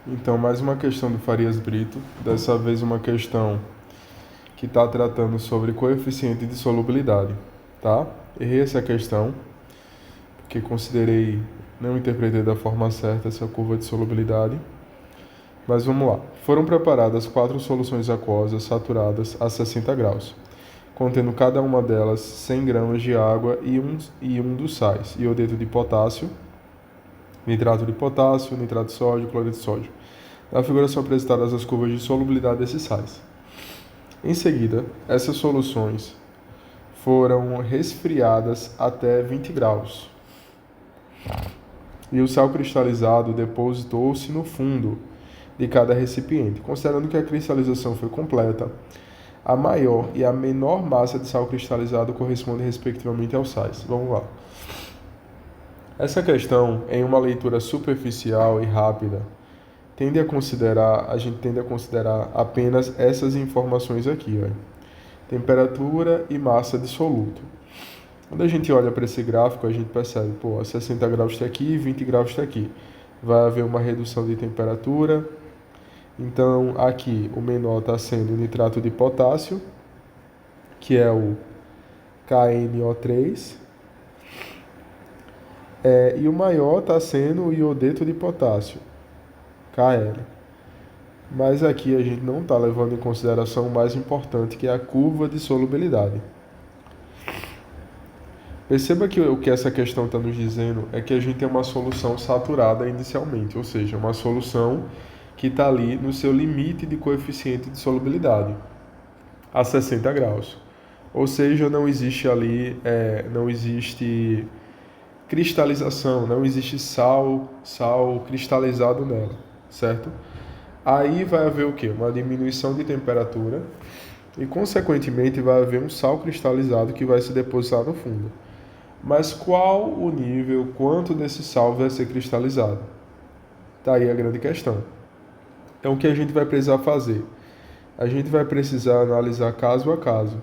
Então, mais uma questão do Farias Brito, dessa vez uma questão que está tratando sobre coeficiente de solubilidade, tá? Errei essa questão, porque considerei, não interpretei da forma certa essa curva de solubilidade. Mas vamos lá. Foram preparadas 4 soluções aquosas saturadas a 60 graus, contendo cada uma delas 100 gramas de água e um dos sais, iodeto de potássio, nitrato de potássio, nitrato de sódio, cloreto de sódio. Na figura são apresentadas as curvas de solubilidade desses sais. Em seguida, essas soluções foram resfriadas até 20 graus. E o sal cristalizado depositou-se no fundo de cada recipiente. Considerando que a cristalização foi completa, a maior e a menor massa de sal cristalizado correspondem respectivamente aos sais. Vamos lá. Essa questão, em uma leitura superficial e rápida, a gente tende a considerar apenas essas informações aqui, ó. Temperatura e massa de soluto. Quando a gente olha para esse gráfico, a gente percebe, 60 graus está aqui, 20 graus está aqui. Vai haver uma redução de temperatura. Então, aqui o menor está sendo o nitrato de potássio, que é o KNO3. E o maior está sendo o iodeto de potássio, KL. Mas aqui a gente não está levando em consideração o mais importante, que é a curva de solubilidade. Perceba que o que essa questão está nos dizendo é que a gente tem uma solução saturada inicialmente, ou seja, uma solução que está ali no seu limite de coeficiente de solubilidade, a 60 graus. Ou seja, não existe ali, não existe cristalização, não existe sal cristalizado nela, certo? Aí vai haver o quê? Uma diminuição de temperatura e, consequentemente, vai haver um sal cristalizado que vai se depositar no fundo. Mas qual o nível, quanto desse sal vai ser cristalizado? Tá aí a grande questão. Então, o que a gente vai precisar fazer? A gente vai precisar analisar caso a caso.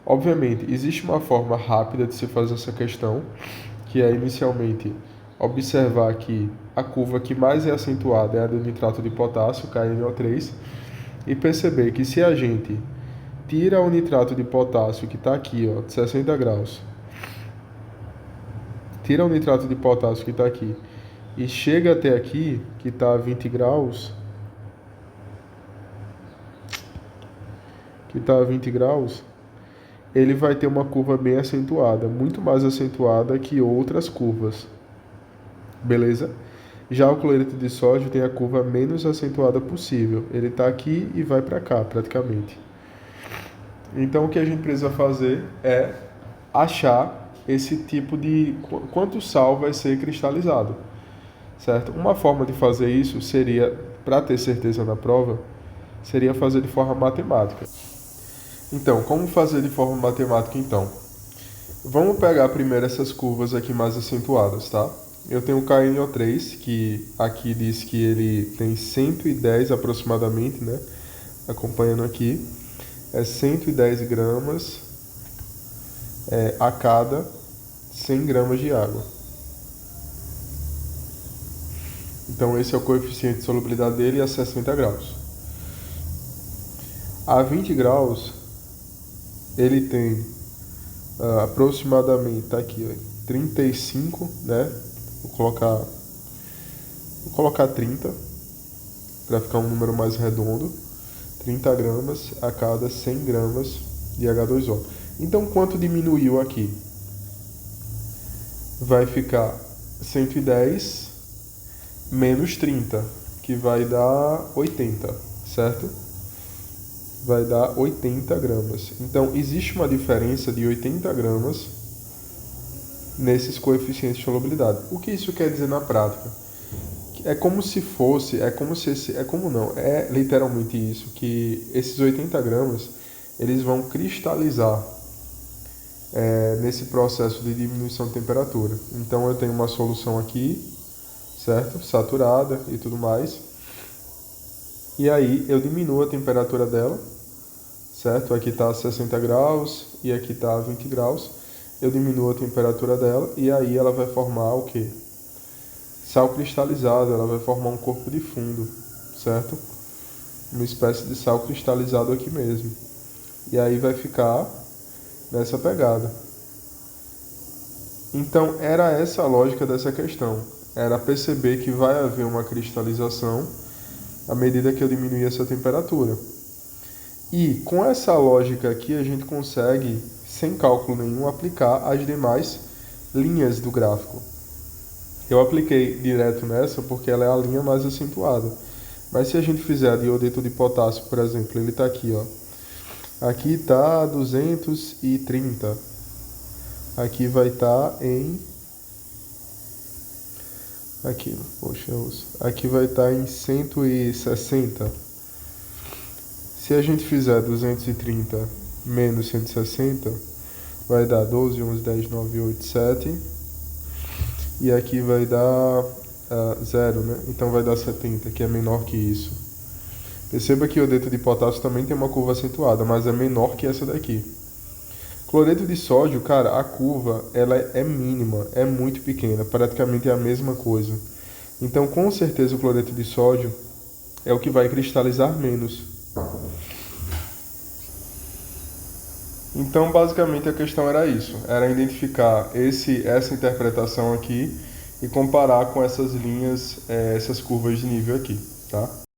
Obviamente, existe uma forma rápida de se fazer essa questão, que é inicialmente observar que a curva que mais é acentuada é a do nitrato de potássio, KNO3, e perceber que se a gente tira o nitrato de potássio que está aqui, ó, de 60 graus, tira o nitrato de potássio que está aqui e chega até aqui, que está a 20 graus, ele vai ter uma curva bem acentuada, muito mais acentuada que outras curvas. Beleza? Já o cloreto de sódio tem a curva menos acentuada possível. Ele está aqui e vai para cá, praticamente. Então, o que a gente precisa fazer é achar esse tipo de quanto sal vai ser cristalizado, certo? Uma forma de fazer isso seria, para ter certeza na prova, seria fazer de forma matemática. Então, como fazer de forma matemática, então? Vamos pegar primeiro essas curvas aqui mais acentuadas, tá? Eu tenho o KNO3, que aqui diz que ele tem 110 aproximadamente, né? Acompanhando aqui, é 110 gramas a cada 100 gramas de água. Então, esse é o coeficiente de solubilidade dele a 60 graus. A 20 graus, ele tem aproximadamente, tá aqui, ó, 35, né? Vou colocar 30, para ficar um número mais redondo. 30 gramas a cada 100 gramas de H2O. Então, quanto diminuiu aqui? Vai ficar 110 menos 30, que vai dar 80, certo? Vai dar 80 gramas. Então, existe uma diferença de 80 gramas nesses coeficientes de solubilidade. O que isso quer dizer na prática? É literalmente isso, que esses 80 gramas, eles vão cristalizar nesse processo de diminuição de temperatura. Então, eu tenho uma solução aqui, certo? Saturada e tudo mais. E aí, eu diminuo a temperatura dela, certo? Aqui está a 60 graus e aqui está a 20 graus. Eu diminuo a temperatura dela e aí ela vai formar o quê? sal cristalizado, ela vai formar um corpo de fundo, certo? Uma espécie de sal cristalizado aqui mesmo. E aí vai ficar nessa pegada. Então, era essa a lógica dessa questão. Era perceber que vai haver uma cristalização à medida que eu diminuir essa temperatura. E com essa lógica aqui, a gente consegue, sem cálculo nenhum, aplicar as demais linhas do gráfico. Eu apliquei direto nessa porque ela é a linha mais acentuada. Mas se a gente fizer a de iodeto de potássio, por exemplo, ele está aqui, ó. Aqui está 230. Aqui vai estar em... Aqui, poxa, aqui vai estar em 160. Se a gente fizer 230 menos 160, vai dar 12, 11, 10, 9, 8, 7. E aqui vai dar 0, né? Então vai dar 70, que é menor que isso. Perceba que o iodeto de potássio também tem uma curva acentuada, mas é menor que essa daqui. Cloreto de sódio, cara, a curva ela é mínima, é muito pequena, praticamente é a mesma coisa. Então, com certeza, o cloreto de sódio é o que vai cristalizar menos. Então, basicamente, a questão era isso. Era identificar essa interpretação aqui e comparar com essas linhas, essas curvas de nível aqui, tá?